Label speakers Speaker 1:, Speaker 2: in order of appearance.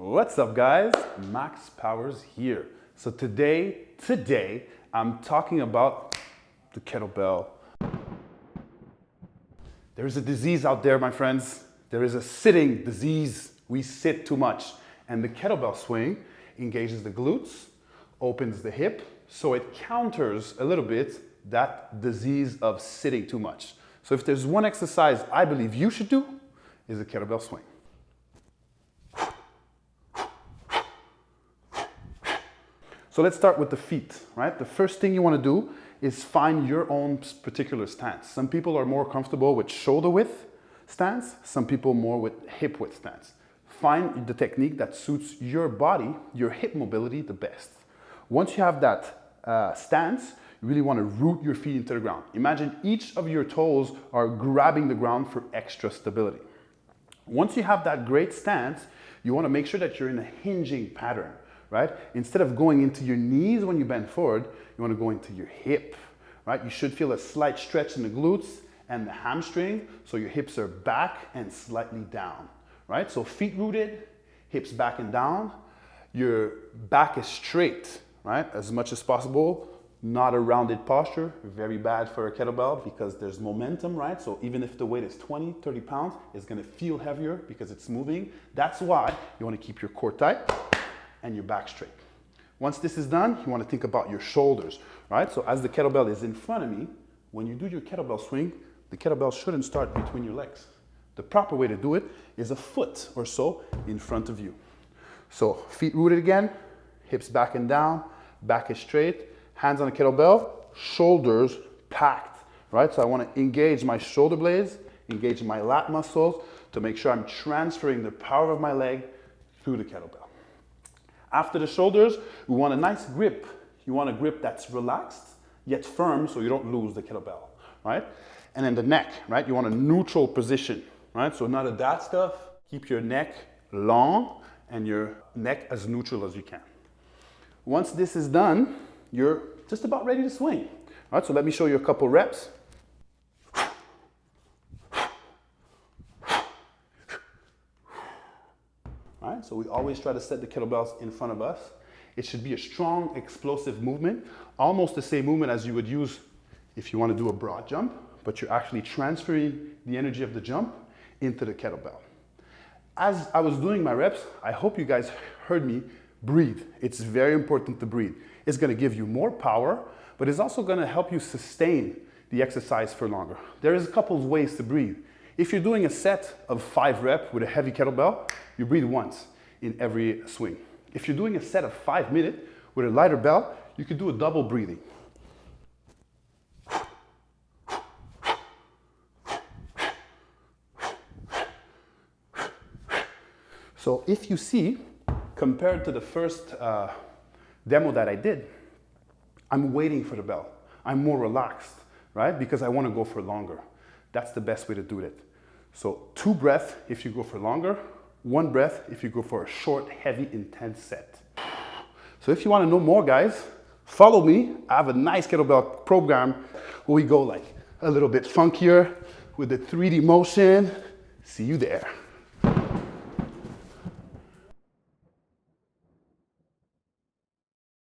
Speaker 1: What's up, guys? Max Powers here. So today I'm talking about the kettlebell. There is a disease out there, my friends. There is a sitting disease. We sit too much. And the kettlebell swing engages the glutes, opens the hip, so it counters a little bit that disease of sitting too much. So if there's one exercise I believe you should do, is a kettlebell swing. So let's start with the feet, right? The first thing you want to do is find your own particular stance. Some people are more comfortable with shoulder width stance, some people more with hip width stance. Find the technique that suits your body, your hip mobility the best. Once you have that stance, you really want to root your feet into the ground. Imagine each of your toes are grabbing the ground for extra stability. Once you have that great stance, you want to make sure that you're in a hinging pattern, right? Instead of going into your knees when you bend forward, you want to go into your hip, right? You should feel a slight stretch in the glutes and the hamstring, so your hips are back and slightly down, right? So feet rooted, hips back and down. Your back is straight, right? As much as possible. Not a rounded posture, very bad for a kettlebell because there's momentum, right? So even if the weight is 20, 30 pounds, it's gonna feel heavier because it's moving. That's why you wanna keep your core tight and your back straight. Once this is done, you wanna think about your shoulders, right? So as the kettlebell is in front of me, when you do your kettlebell swing, the kettlebell shouldn't start between your legs. The proper way to do it is a foot or so in front of you. So feet rooted again, hips back and down, back is straight, hands on the kettlebell, shoulders packed, right? So I want to engage my shoulder blades, engage my lat muscles to make sure I'm transferring the power of my leg through the kettlebell. After the shoulders, we want a nice grip. You want a grip that's relaxed, yet firm so you don't lose the kettlebell, right? And then the neck, right? You want a neutral position, right? So none of that stuff. Keep your neck long and your neck as neutral as you can. Once this is done, you're just about ready to swing. All right, so let me show you a couple reps. All right, so we always try to set the kettlebells in front of us. It should be a strong, explosive movement, almost the same movement as you would use if you want to do a broad jump, but you're actually transferring the energy of the jump into the kettlebell. As I was doing my reps, I hope you guys heard me breathe. It's very important to breathe. It's going to give you more power, but it's also going to help you sustain the exercise for longer. There is a couple of ways to breathe. If you're doing a set of 5 reps with a heavy kettlebell, you breathe once in every swing. If you're doing a set of 5 minutes with a lighter bell, you could do a double breathing. So if you see, compared to the first demo that I did, I'm waiting for the bell. I'm more relaxed, right? Because I want to go for longer. That's the best way to do it. So 2 breaths if you go for longer, 1 breath if you go for a short, heavy, intense set. So if you want to know more, guys, follow me. I have a nice kettlebell program where we go like a little bit funkier with the 3D motion. See you there.